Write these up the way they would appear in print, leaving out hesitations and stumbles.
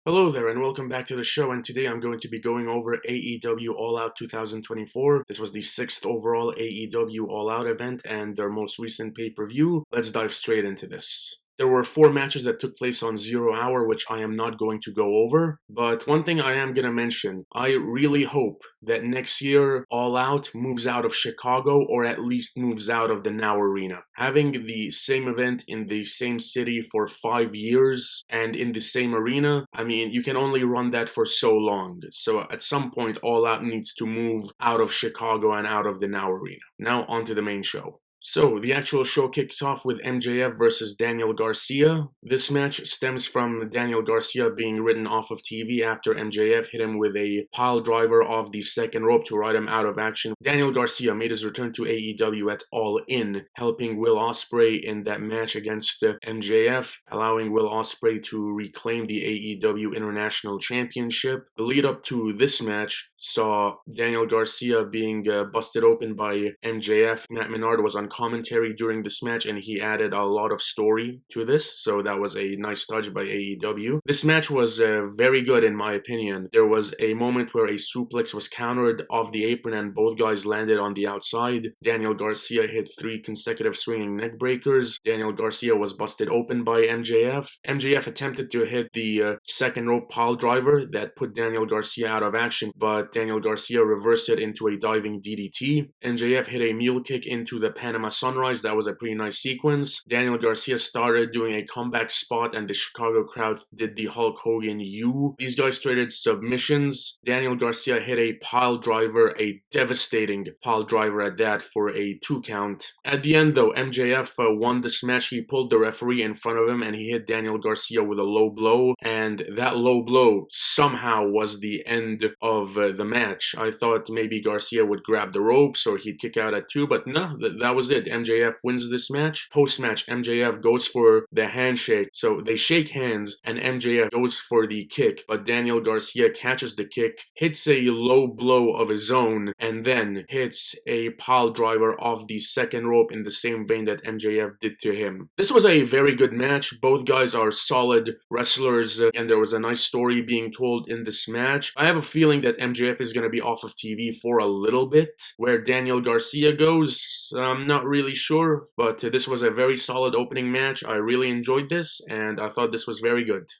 Hello there and welcome back to the show, and today I'm going to be going over AEW All Out 2024. This was the 6th overall AEW All Out event and their most recent pay-per-view. Let's dive straight into this. There were 4 matches that took place on 0 Hour, which I am not going to go over, but one thing I am going to mention, I really hope that next year All Out moves out of Chicago, or at least moves out of the Now Arena. Having the same event in the same city for 5 years and in the same arena, I mean, you can only run that for so long. So at some point, All Out needs to move out of Chicago and out of the Now Arena. Now on to the main show. So, the actual show kicked off with MJF versus Daniel Garcia. This match stems from Daniel Garcia being written off of TV after MJF hit him with a pile driver off the second rope to ride him out of action. Daniel Garcia made his return to AEW at All In, helping Will Ospreay in that match against MJF, allowing Will Ospreay to reclaim the AEW International Championship. The lead up to this match saw Daniel Garcia being busted open by MJF. Matt Menard was on commentary during this match, and he added a lot of story to this, so that was a nice touch by AEW. This match was very good in my opinion. There was a moment where a suplex was countered off the apron and both guys landed on the outside. Daniel Garcia hit 3 consecutive swinging neck breakers. Daniel Garcia was busted open by MJF. MJF attempted to hit the second rope pile driver that put Daniel Garcia out of action, but Daniel Garcia reversed it into a diving DDT. MJF hit a mule kick into the Panama Sunrise. That was a pretty nice sequence. Daniel Garcia started doing a comeback spot and the Chicago crowd did the Hulk Hogan U. These guys traded submissions. Daniel Garcia hit a pile driver, a devastating pile driver at that, for a 2 count. At the end though, MJF won this match. He pulled the referee in front of him and he hit Daniel Garcia with a low blow, and that low blow somehow was the end of the match. I thought maybe Garcia would grab the ropes or he'd kick out at 2, but no, that was it. MJF wins this match. Post-match, MJF goes for the handshake. So they shake hands and MJF goes for the kick, but Daniel Garcia catches the kick, hits a low blow of his own, and then hits a pile driver off the second rope in the same vein that MJF did to him. This was a very good match. Both guys are solid wrestlers, and there was a nice story being told in this match. I have a feeling that MJF is going to be off of TV for a little bit. Where Daniel Garcia goes, I'm not really sure, but this was a very solid opening match. I really enjoyed this, and I thought this was very good.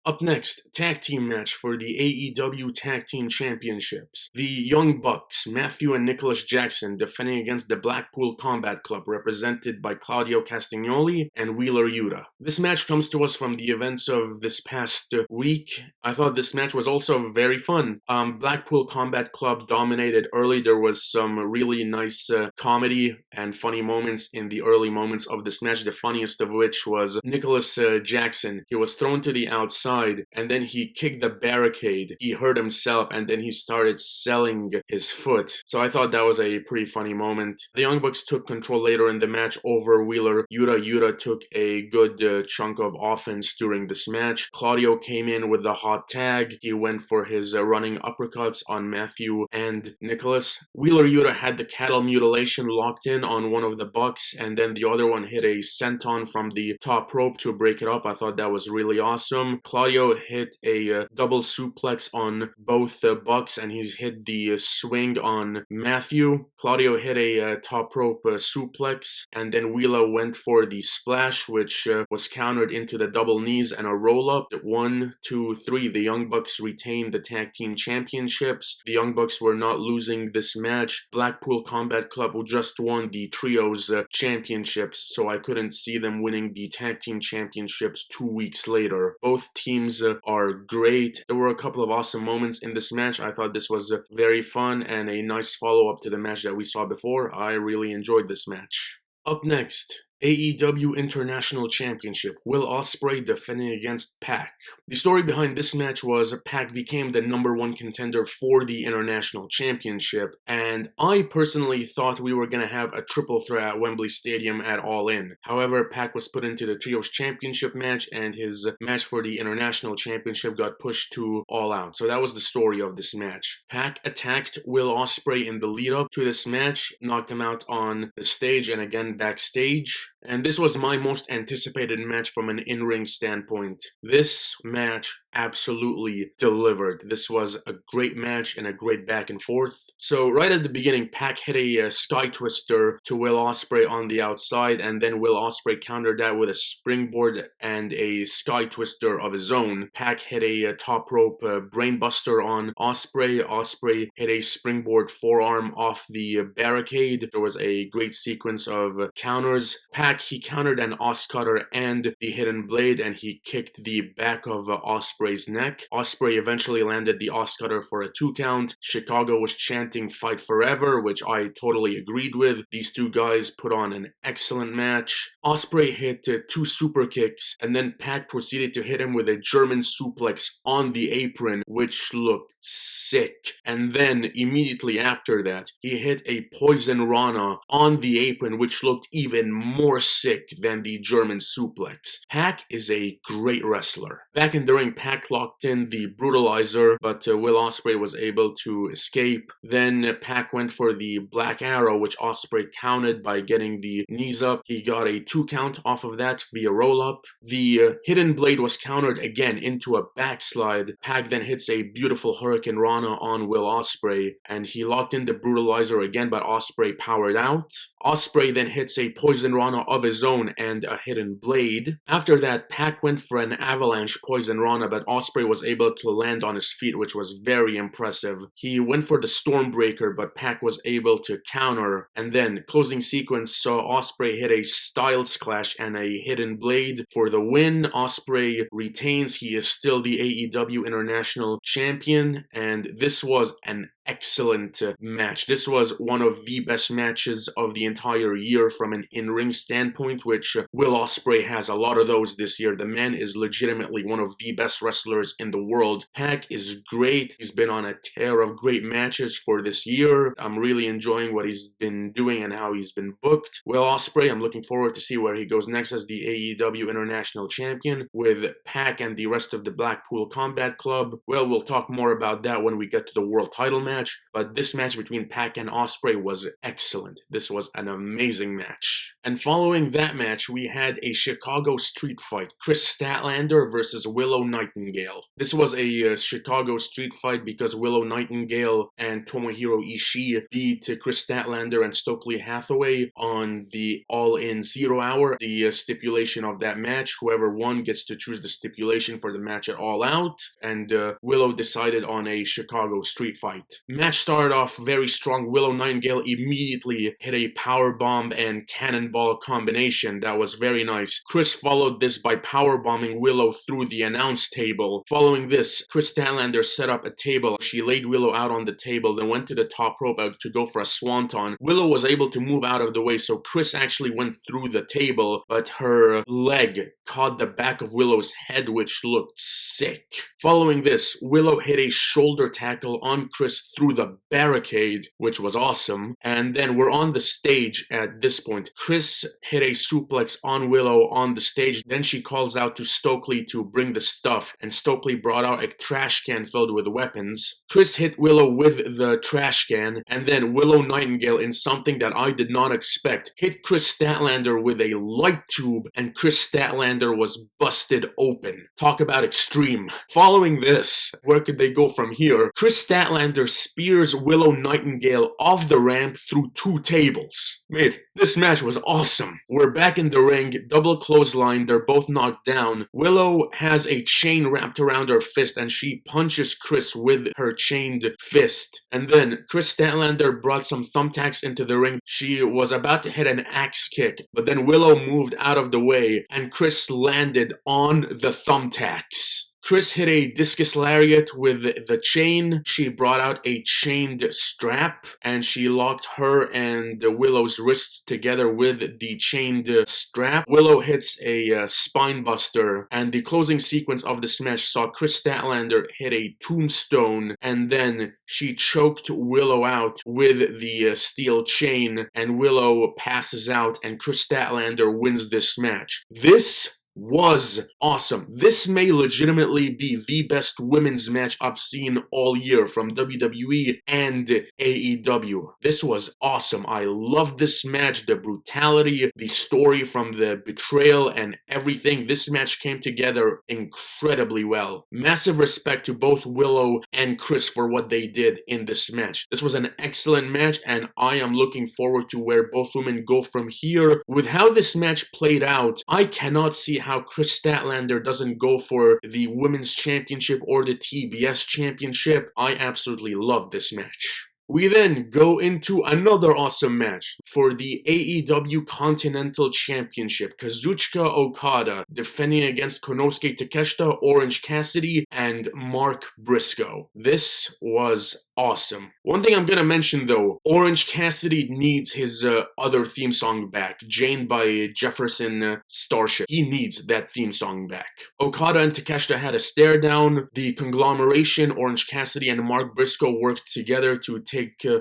Up next, tag team match for the AEW Tag Team Championships. The Young Bucks, Matthew and Nicholas Jackson, defending against the Blackpool Combat Club, represented by Claudio Castagnoli and Wheeler Yuta. This match comes to us from the events of this past week. I thought this match was also very fun. Blackpool Combat Club dominated early. There was some really nice comedy and funny moments in the early moments of this match, the funniest of which was Nicholas Jackson. He was thrown to the outside, and then he kicked the barricade. He hurt himself, and then he started selling his foot. So I thought that was a pretty funny moment. The Young Bucks took control later in the match over Wheeler Yuta. Yuta took a good chunk of offense during this match. Claudio came in with the hot tag. He went for his running uppercuts on Matthew and Nicholas. Wheeler Yuta had the cattle mutilation locked in on one of the Bucks, and then the other one hit a senton from the top rope to break it up. I thought that was really awesome. Claudio hit a double suplex on both Bucks, and he's hit the swing on Matthew. Claudio hit a top rope suplex, and then Wheeler went for the splash, which was countered into the double knees and a roll-up. 1, 2, 3. The Young Bucks retained the Tag Team Championships. The Young Bucks were not losing this match. Blackpool Combat Club just won the Trios Championships, so I couldn't see them winning the Tag Team Championships 2 weeks later. Both teams are great. There were a couple of awesome moments in this match. I thought this was very fun and a nice follow-up to the match that we saw before. I really enjoyed this match. Up next, AEW International Championship, Will Ospreay defending against Pac. The story behind this match was Pac became the #1 contender for the International Championship, and I personally thought we were going to have a triple threat at Wembley Stadium at All In. However, Pac was put into the Trios Championship match, and his match for the International Championship got pushed to All Out. So that was the story of this match. Pac attacked Will Ospreay in the lead-up to this match, knocked him out on the stage and again backstage. And this was my most anticipated match from an in-ring standpoint. This match absolutely delivered. This was a great match and a great back and forth. So right at the beginning, Pac hit a sky twister to Will Ospreay on the outside, and then Will Ospreay countered that with a springboard and a sky twister of his own. Pac hit a top rope brainbuster on Ospreay. Ospreay hit a springboard forearm off the barricade. There was a great sequence of counters. Pac, he countered an Oscutter and the Hidden Blade, and he kicked the back of Ospreay's neck. Ospreay eventually landed the Oscutter for a 2 count. Chicago was chanting "Fight Forever," which I totally agreed with. These two guys put on an excellent match. Ospreay hit 2 super kicks, and then Pac proceeded to hit him with a German suplex on the apron, which looked sick. And then immediately after that, he hit a Poison Rana on the apron, which looked even more sick than the German suplex. Pac is a great wrestler. Back in the ring, Pac locked in the Brutalizer, but Will Ospreay was able to escape. Then Pac went for the Black Arrow, which Ospreay countered by getting the knees up. He got a 2 count off of that via roll-up. The Hidden Blade was countered again into a backslide. Pac then hits a beautiful Hurricane Rana on Will Ospreay, and he locked in the Brutalizer again, but Ospreay powered out. Ospreay then hits a Poison Rana of his own and a Hidden Blade. After that, Pac went for an Avalanche Poison Rana, but Ospreay was able to land on his feet, which was very impressive. He went for the Stormbreaker, but Pac was able to counter. And then, closing sequence saw Ospreay hit a Styles Clash and a Hidden Blade for the win. Ospreay retains. He is still the AEW International Champion, and this was an excellent match. This was one of the best matches of the entire year from an in-ring standpoint, which Will Ospreay has a lot of those this year. The man is legitimately one of the best wrestlers in the world. Pac is great. He's been on a tear of great matches for this year. I'm really enjoying what he's been doing and how he's been booked. Will Ospreay, I'm looking forward to see where he goes next as the AEW International Champion with Pac and the rest of the Blackpool Combat Club. Well, we'll talk more about that when we get to the world title match. But this match between Pac and Ospreay was excellent. This was an amazing match. And following that match, we had a Chicago street fight. Chris Statlander versus Willow Nightingale. This was a Chicago street fight because Willow Nightingale and Tomohiro Ishii beat Chris Statlander and Stokely Hathaway on the All-In 0 Hour. The stipulation of that match, whoever won gets to choose the stipulation for the match at All Out, and Willow decided on a Chicago street fight. Match started off very strong. Willow Nightingale immediately hit a powerbomb and cannonball combination. That was very nice. Chris followed this by powerbombing Willow through the announce table. Following this, Chris Statlander set up a table. She laid Willow out on the table, then went to the top rope to go for a swanton. Willow was able to move out of the way, so Chris actually went through the table, but her leg caught the back of Willow's head, which looked sick. Following this, Willow hit a shoulder tackle on Chris through the barricade, which was awesome. And then we're on the stage at this point. Chris hit a suplex on Willow on the stage. Then she calls out to Stokely to bring the stuff, and Stokely brought out a trash can filled with weapons. Chris hit Willow with the trash can, and then Willow Nightingale, in something that I did not expect, hit Chris Statlander with a light tube, and Chris Statlander was busted open. Talk about extreme. Following this, where could they go from here? Chris Statlander spears Willow Nightingale off the ramp through 2 tables. Mate, this match was awesome. We're back in the ring, double clothesline, they're both knocked down. Willow has a chain wrapped around her fist and she punches Chris with her chained fist. And then Chris Statlander brought some thumbtacks into the ring. She was about to hit an axe kick, but then Willow moved out of the way and Chris landed on the thumbtacks. Chris hit a discus lariat with the chain. She brought out a chained strap, and she locked her and Willow's wrists together with the chained strap. Willow hits a spine buster, and the closing sequence of this match saw Chris Statlander hit a tombstone, and then she choked Willow out with the steel chain, and Willow passes out, and Chris Statlander wins this match. This was awesome. This may legitimately be the best women's match I've seen all year from WWE and AEW. This was awesome. I loved this match, the brutality, the story from the betrayal and everything. This match came together incredibly well. Massive respect to both Willow and Chris for what they did in this match. This was an excellent match, and I am looking forward to where both women go from here. With how this match played out, I cannot see how Chris Statlander doesn't go for the Women's Championship or the TBS Championship. I absolutely love this match. We then go into another awesome match for the AEW Continental Championship. Kazuchika Okada defending against Konosuke Takeshita, Orange Cassidy, and Mark Briscoe. This was awesome. One thing I'm gonna mention though, Orange Cassidy needs his other theme song back, Jane by Jefferson Starship. He needs that theme song back. Okada and Takeshita had a stare down. The conglomeration, Orange Cassidy and Mark Briscoe, worked together to take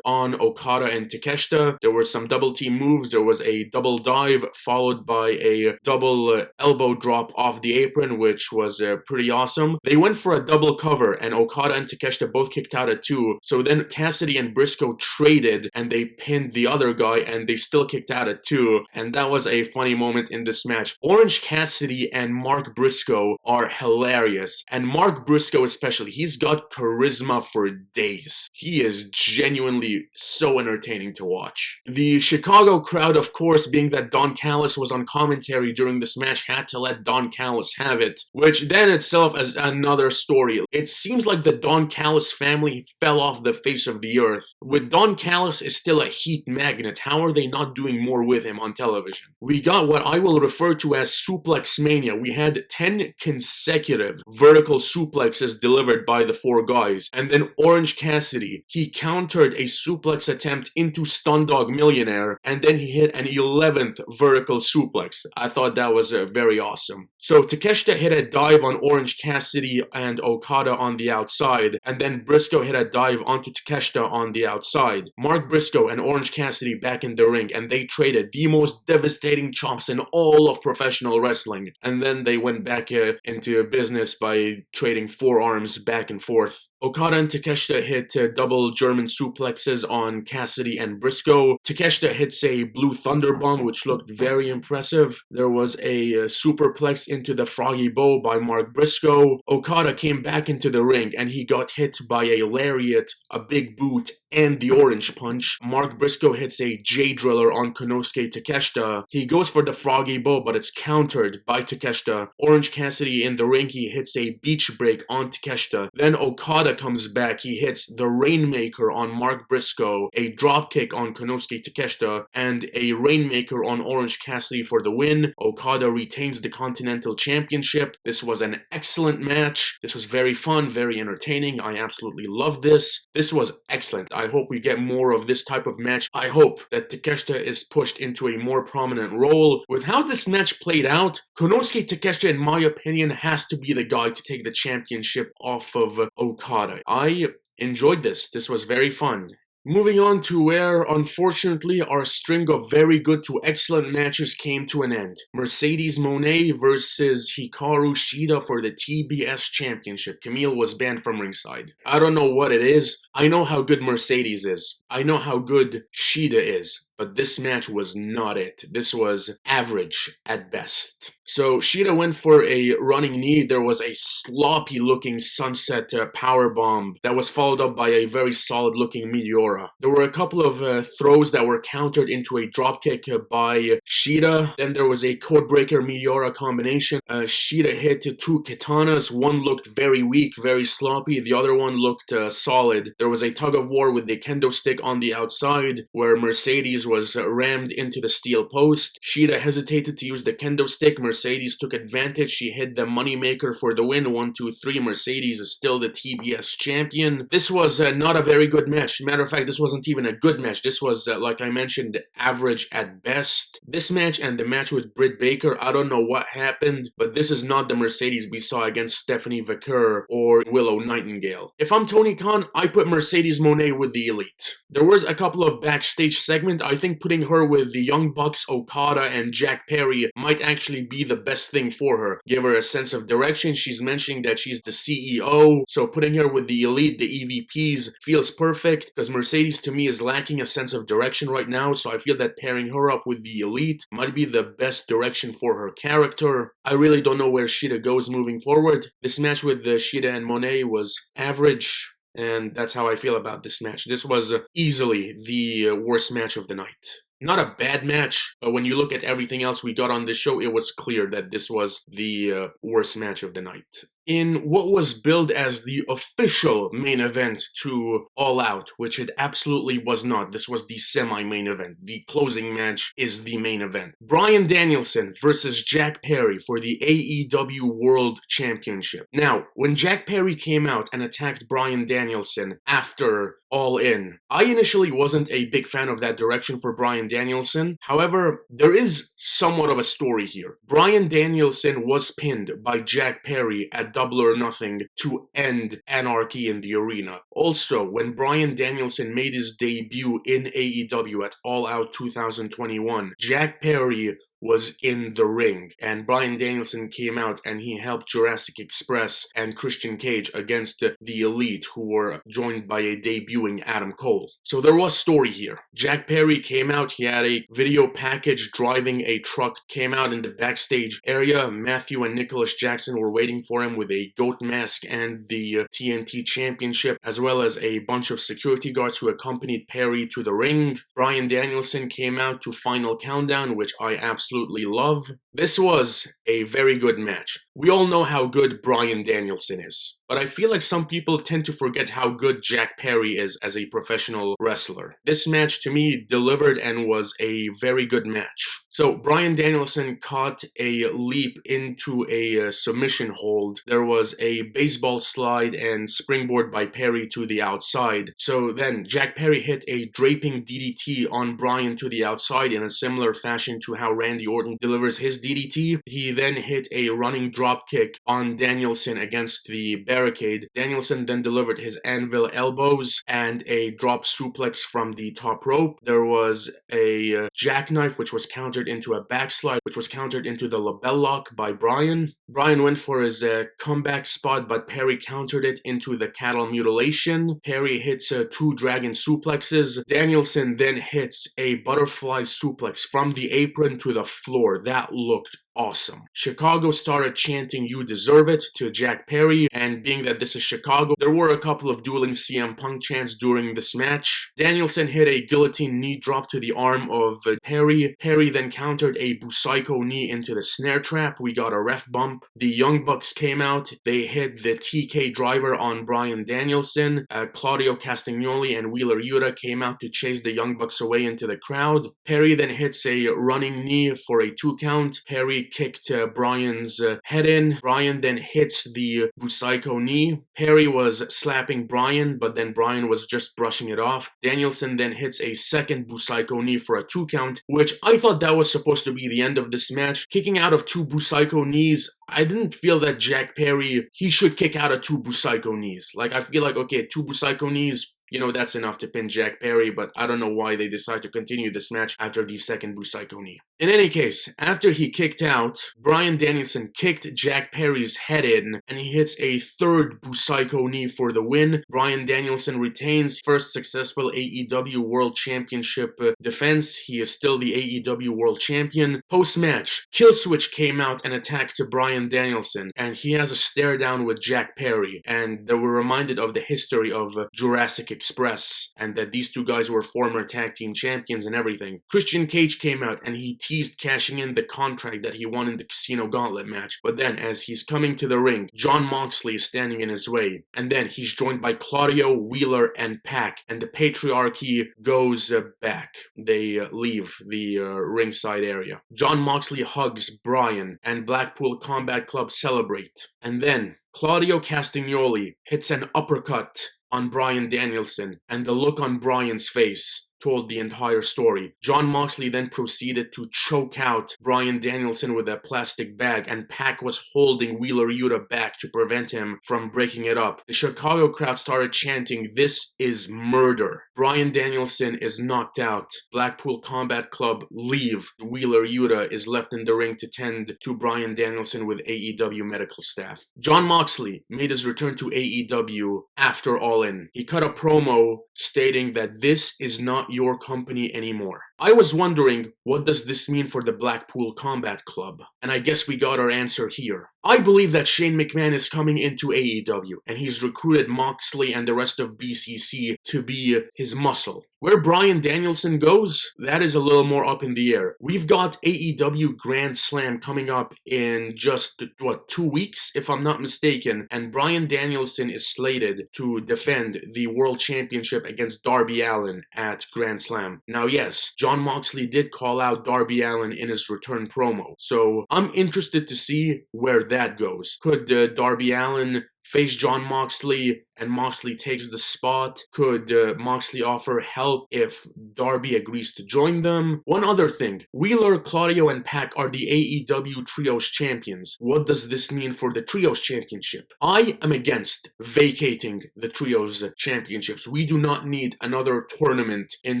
on Okada and Takeshita. There were some double team moves. There was a double dive followed by a double elbow drop off the apron, which was pretty awesome. They went for a double cover, and Okada and Takeshita both kicked out at 2. So then Cassidy and Briscoe traded, and they pinned the other guy, and they still kicked out at 2. And that was a funny moment in this match. Orange Cassidy and Mark Briscoe are hilarious, and Mark Briscoe especially. He's got charisma for days. He is genuinely so entertaining to watch. The Chicago crowd, of course, being that Don Callis was on commentary during this match, had to let Don Callis have it, which then itself is another story. It seems like the Don Callis family fell off the face of the earth. With Don Callis is still a heat magnet, how are they not doing more with him on television? We got what I will refer to as Suplex Mania. We had 10 consecutive vertical suplexes delivered by the 4 guys, and then Orange Cassidy, he countered a suplex attempt into Stundog Millionaire, and then he hit an 11th vertical suplex. I thought that was very awesome. So Takeshita hit a dive on Orange Cassidy and Okada on the outside, and then Briscoe hit a dive onto Takeshita on the outside. Mark Briscoe and Orange Cassidy back in the ring, and they traded the most devastating chops in all of professional wrestling. And then they went back into business by trading forearms back and forth. Okada and Takeshita hit double German suplexes on Cassidy and Briscoe. Takeshita hits a blue thunder bomb, which looked very impressive. There was a superplex into the froggy bow by Mark Briscoe. Okada came back into the ring, and he got hit by a lariat, a big boot, and the orange punch. Mark Briscoe hits a J-driller on Konosuke Takeshita. He goes for the froggy bow, but it's countered by Takeshita. Orange Cassidy in the ring, he hits a beach break on Takeshita. Then Okada comes back, he hits the Rainmaker on Mark Briscoe, a dropkick on Konosuke Takeshita, and a Rainmaker on Orange Cassidy for the win. Okada retains the Continental Championship. This was an excellent match. This was very fun, very entertaining. I absolutely loved this. This was excellent. I hope we get more of this type of match. I hope that Takeshita is pushed into a more prominent role. With how this match played out, Konosuke Takeshita, in my opinion, has to be the guy to take the championship off of Okada. I enjoyed this. This was very fun. Moving on to where, unfortunately, our string of very good to excellent matches came to an end. Mercedes Moné versus Hikaru Shida for the TBS Championship. Camille was banned from ringside. I don't know what it is. I know how good Mercedes is. I know how good Shida is. But this match was not it. This was average at best. So Shida went for a running knee. There was a sloppy looking sunset powerbomb that was followed up by a very solid looking Meteora. There were a couple of throws that were countered into a dropkick by Shida. Then there was a codebreaker Meteora combination. Shida hit 2 katanas. One looked very weak, very sloppy. The other one looked solid. There was a tug of war with the kendo stick on the outside where Mercedes was rammed into the steel post. Shida hesitated to use the kendo stick. Mercedes took advantage. She hit the moneymaker for the win. 1, 2, 3. Mercedes is still the TBS champion. This was not a very good match. Matter of fact, this wasn't even a good match. This was, like I mentioned, average at best. This match and the match with Britt Baker, I don't know what happened, but this is not the Mercedes we saw against Stephanie Vaquer or Willow Nightingale. If I'm Tony Khan, I put Mercedes Moné with the Elite. There was a couple of backstage segments. I I think putting her with the Young Bucks, Okada, and Jack Perry might actually be the best thing for her. Give her a sense of direction. She's mentioning that she's the CEO, so putting her with the Elite, the EVPs, feels perfect, because Mercedes to me is lacking a sense of direction right now, so I feel that pairing her up with the Elite might be the best direction for her character. I really don't know where Shida goes moving forward. This match with Shida and Monet was average. And that's how I feel about this match. This was easily the worst match of the night. Not a bad match, but when you look at everything else we got on this show, it was clear that this was the worst match of the night. In what was billed as the official main event to All Out, which it absolutely was not. This was the semi-main event. The closing match is the main event. Bryan Danielson versus Jack Perry for the AEW World Championship. Now, when Jack Perry came out and attacked Bryan Danielson after All In, I initially wasn't a big fan of that direction for Bryan Danielson. However, there is somewhat of a story here. Bryan Danielson was pinned by Jack Perry at Double or Nothing to end Anarchy in the arena. Also, when Bryan Danielson made his debut in AEW at All Out 2021, Jack Perry was in the ring, and Bryan Danielson came out and he helped Jurassic Express and Christian Cage against the Elite, who were joined by a debuting Adam Cole. So there was story here. Jack Perry came out, he had a video package driving a truck, came out in the backstage area. Matthew and Nicholas Jackson were waiting for him with a goat mask and the TNT Championship, as well as a bunch of security guards who accompanied Perry to the ring. Bryan Danielson came out to Final Countdown, which I absolutely love. This was a very good match. We all know how good Bryan Danielson is, but I feel like some people tend to forget how good Jack Perry is as a professional wrestler. This match to me delivered and was a very good match. So Bryan Danielson caught a leap into a submission hold. There was a baseball slide and springboard by Perry to the outside. So then Jack Perry hit a draping DDT on Bryan to the outside in a similar fashion to how Randy Orton delivers his DDT. He then hit a running drop kick on Danielson against the barricade. Danielson then delivered his anvil elbows and a drop suplex from the top rope. There was a jackknife, which was countered into a backslide, which was countered into the label lock by Bryan. Bryan went for his comeback spot, but Perry countered it into the cattle mutilation. Perry hits two dragon suplexes. Danielson then hits a butterfly suplex from the apron to the floor. That looked awesome. Chicago started chanting "You deserve it" to Jack Perry, and being that this is Chicago, there were a couple of dueling CM Punk chants during this match. Danielson hit a guillotine knee drop to the arm of Perry. Perry then countered a Busaiku knee into the snare trap. We got a ref bump. The Young Bucks came out. They hit the TK driver on Bryan Danielson. Claudio Castagnoli and Wheeler Yuta came out to chase the Young Bucks away into the crowd. Perry then hits a running knee for a 2 count. Perry kicked Bryan's head in. Bryan then hits the Busaiku knee. Perry was slapping Bryan, but then Bryan was just brushing it off. Danielson then hits a second Busaiku knee for a 2 count, which I thought that was supposed to be the end of this match. Kicking out of 2 Busaiku knees, I didn't feel that Jack Perry, he should kick out of 2 Busaiku knees. Like, I feel like, okay, 2 Busaiku knees, you know, that's enough to pin Jack Perry, but I don't know why they decided to continue this match after the second Busaiku knee. In any case, after he kicked out, Bryan Danielson kicked Jack Perry's head in, and he hits a third Busaiku knee for the win. Bryan Danielson retains first successful AEW World Championship defense. He is still the AEW World Champion. Post-match, Killswitch came out and attacked Bryan Danielson, and he has a stare down with Jack Perry, and they were reminded of the history of Jurassic Express, and that these two guys were former tag team champions and everything. Christian Cage came out and he teased cashing in the contract that he won in the Casino Gauntlet match, but then as he's coming to the ring, Jon Moxley is standing in his way, and then he's joined by Claudio, Wheeler, and Pac, and the Patriarchy goes back. They leave the ringside area. Jon Moxley hugs Bryan, and Blackpool Combat Club celebrate, and then Claudio Castagnoli hits an uppercut on Bryan Danielson, and the look on Bryan's face told the entire story. Jon Moxley then proceeded to choke out Bryan Danielson with a plastic bag, and Pac was holding Wheeler Yuta back to prevent him from breaking it up. The Chicago crowd started chanting, "This is murder." Bryan Danielson is knocked out. Blackpool Combat Club leave. Wheeler Yuta is left in the ring to tend to Bryan Danielson with AEW medical staff. Jon Moxley made his return to AEW after All In. He cut a promo stating that this is not your company anymore. I was wondering, what does this mean for the Blackpool Combat Club? And I guess we got our answer here. I believe that Shane McMahon is coming into AEW, and he's recruited Moxley and the rest of BCC to be his muscle. Where Bryan Danielson goes, that is a little more up in the air. We've got AEW Grand Slam coming up in just, 2 weeks, if I'm not mistaken, and Bryan Danielson is slated to defend the World Championship against Darby Allin at Grand Slam. Now, yes, Jon Moxley did call out Darby Allin in his return promo, so I'm interested to see where that goes. Could Darby Allin face Jon Moxley and Moxley takes the spot? Could Moxley offer help if Darby agrees to join them? One other thing, Wheeler, Claudio, and Pac are the AEW Trios champions. What does this mean for the Trios championship? I am against vacating the Trios championships. We do not need another tournament in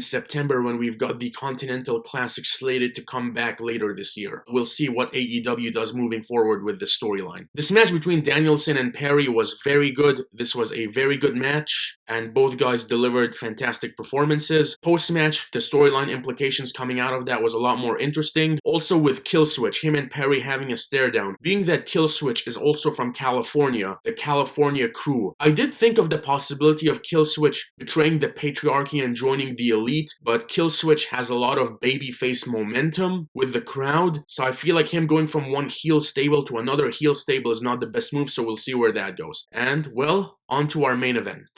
September when we've got the Continental Classic slated to come back later this year. We'll see what AEW does moving forward with the storyline. This match between Danielson and Perry was very good. This was a very good match, and both guys delivered fantastic performances. Post-match, the storyline implications coming out of that was a lot more interesting. Also with Killswitch, him and Perry having a stare down. Being that Killswitch is also from California, the California crew, I did think of the possibility of Killswitch betraying the patriarchy and joining the Elite, but Killswitch has a lot of babyface momentum with the crowd, so I feel like him going from one heel stable to another heel stable is not the best move, so we'll see where that goes. And, well, on to our main event.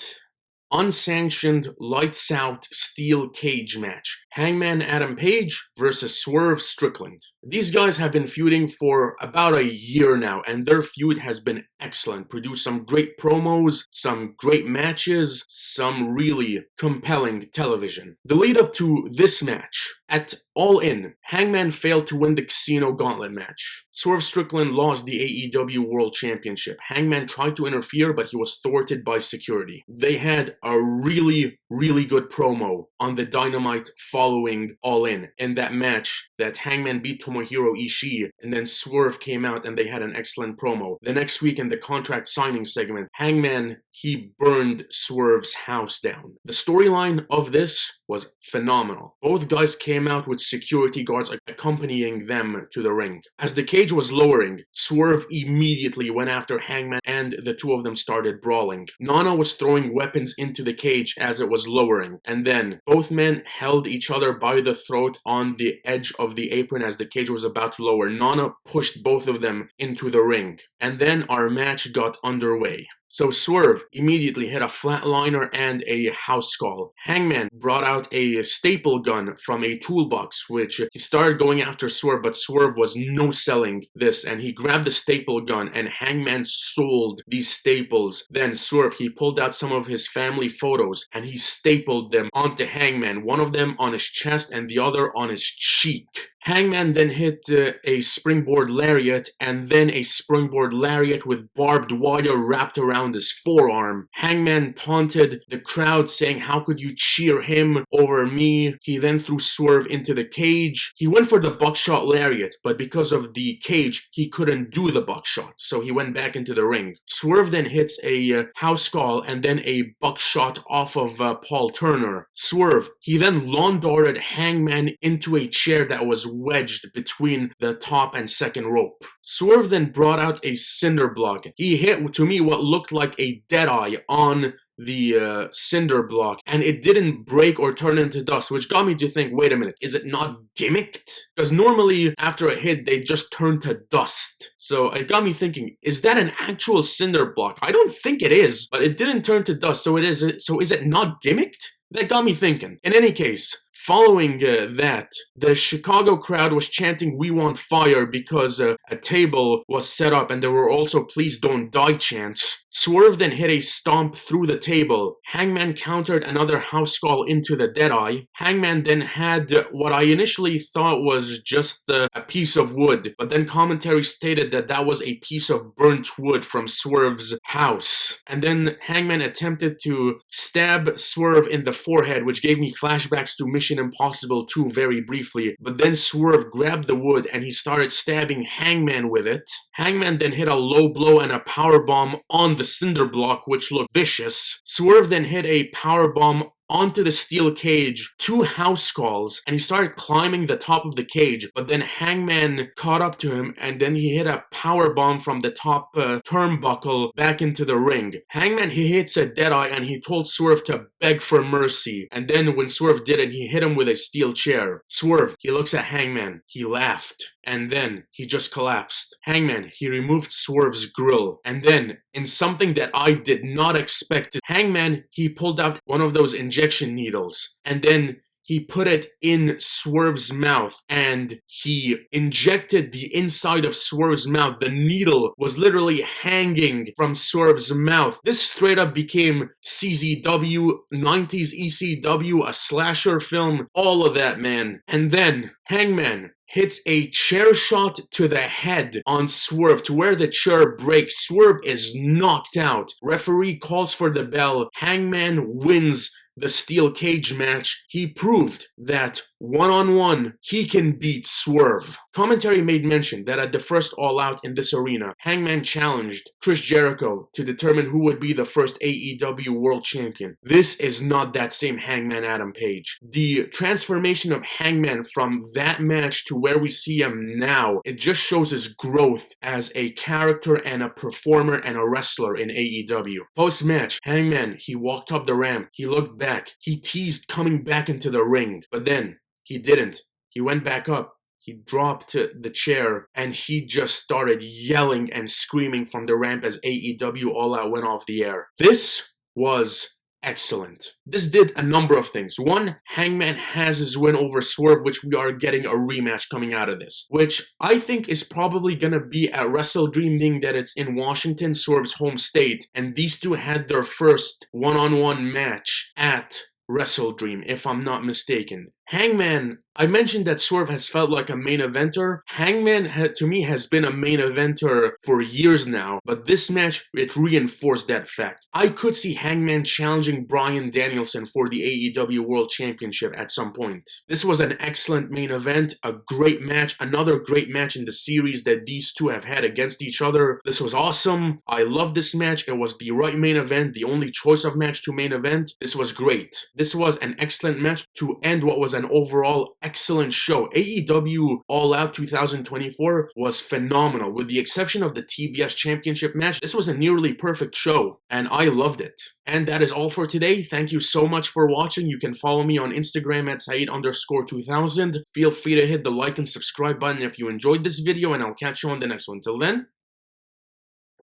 Unsanctioned lights out steel cage match. Hangman Adam Page versus Swerve Strickland. These guys have been feuding for about a year now, and their feud has been excellent. Produced some great promos, some great matches, some really compelling television. The lead up to this match, at All In, Hangman failed to win the Casino Gauntlet match. Swerve Strickland lost the AEW World Championship. Hangman tried to interfere, but he was thwarted by security. They had a really good promo on the Dynamite following All In that match that Hangman beat Tomohiro Ishii, and then Swerve came out and they had an excellent promo. The next week in the contract signing segment, Hangman, he burned Swerve's house down. The storyline of this was phenomenal. Both guys came out with security guards accompanying them to the ring. As the cage was lowering, Swerve immediately went after Hangman and the two of them started brawling. Nana was throwing weapons into the cage as it was lowering, and then both men held each other by the throat on the edge of the apron as the cage was about to lower. Nana pushed both of them into the ring, and then our match got underway. So Swerve immediately hit a flatliner and a house call. Hangman brought out a staple gun from a toolbox, which he started going after Swerve, but Swerve was no-selling this, and he grabbed the staple gun, and Hangman sold these staples. Then Swerve, he pulled out some of his family photos, and he stapled them onto Hangman, one of them on his chest and the other on his cheek. Hangman then hit a springboard lariat, and then a springboard lariat with barbed wire wrapped around his forearm. Hangman taunted the crowd, saying, "How could you cheer him over me?" He then threw Swerve into the cage. He went for the buckshot lariat, but because of the cage, he couldn't do the buckshot, so he went back into the ring. Swerve then hits a house call and then a buckshot off of Paul Turner. Swerve, he then lawn darted Hangman into a chair that was wedged between the top and second rope. Swerve then brought out a cinder block. He hit, to me, what looked like a deadeye on the cinder block, and it didn't break or turn into dust, which got me to think, wait a minute, is it not gimmicked? Because normally after a hit they just turn to dust. So it got me thinking, is that an actual cinder block? I don't think it is, but it didn't turn to dust, so is it not gimmicked? That got me thinking. In any case, following that, the Chicago crowd was chanting "We want fire" because a table was set up, and there were also "Please don't die" chants. Swerve then hit a stomp through the table. Hangman countered another house call into the Deadeye. Hangman then had what I initially thought was just a piece of wood, but then commentary stated that that was a piece of burnt wood from Swerve's house. And then Hangman attempted to stab Swerve in the forehead, which gave me flashbacks to Mission Impossible 2 very briefly. But then Swerve grabbed the wood and he started stabbing Hangman with it. Hangman then hit a low blow and a powerbomb on the cinder block, which looked vicious. Swerve then hit a powerbomb onto the steel cage, 2 house calls, and he started climbing the top of the cage, but then Hangman caught up to him, and then he hit a power bomb from the top turnbuckle back into the ring. Hangman, he hits a Deadeye, and he told Swerve to beg for mercy, and then when Swerve did it, he hit him with a steel chair. Swerve, he looks at Hangman, he laughed, and then he just collapsed. Hangman, he removed Swerve's grill, and then, in something that I did not expect, Hangman, he pulled out one of those injection needles, and then he put it in Swerve's mouth, and he injected the inside of Swerve's mouth. The needle was literally hanging from Swerve's mouth. This straight up became CZW, 90s ECW, a slasher film, all of that, man. And then Hangman hits a chair shot to the head on Swerve to where the chair breaks. Swerve is knocked out. Referee calls for the bell. Hangman wins the steel cage match. He proved that one-on-one, he can beat Swerve. Commentary made mention that at the first All Out in this arena, Hangman challenged Chris Jericho to determine who would be the first AEW World Champion. This is not that same Hangman Adam Page. The transformation of Hangman from that match to where we see him now, it just shows his growth as a character and a performer and a wrestler in AEW. Post-match, Hangman, he walked up the ramp, he looked back, he teased coming back into the ring, but then he didn't. He went back up. He dropped the chair and he just started yelling and screaming from the ramp as AEW All Out went off the air. This was excellent. This did a number of things. One, Hangman has his win over Swerve, which we are getting a rematch coming out of this, which I think is probably gonna be at Wrestle Dream, being that it's in Washington, Swerve's home state, and these two had their first one-on-one match at Wrestle Dream, if I'm not mistaken. Hangman, I mentioned that Swerve has felt like a main eventer. Hangman, to me, has been a main eventer for years now, but this match, it reinforced that fact. I could see Hangman challenging Bryan Danielson for the AEW World Championship at some point. This was an excellent main event, a great match, another great match in the series that these two have had against each other. This was awesome. I love this match. It was the right main event, the only choice of match to main event. This was great. This was an excellent match to end what was an overall excellent show. AEW All Out 2024 was phenomenal. With the exception of the TBS Championship match, this was a nearly perfect show, and I loved it. And that is all for today. Thank you so much for watching. You can follow me on Instagram at Saeed_2000. Feel free to hit the like and subscribe button if you enjoyed this video, and I'll catch you on the next one. Till then,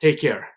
take care.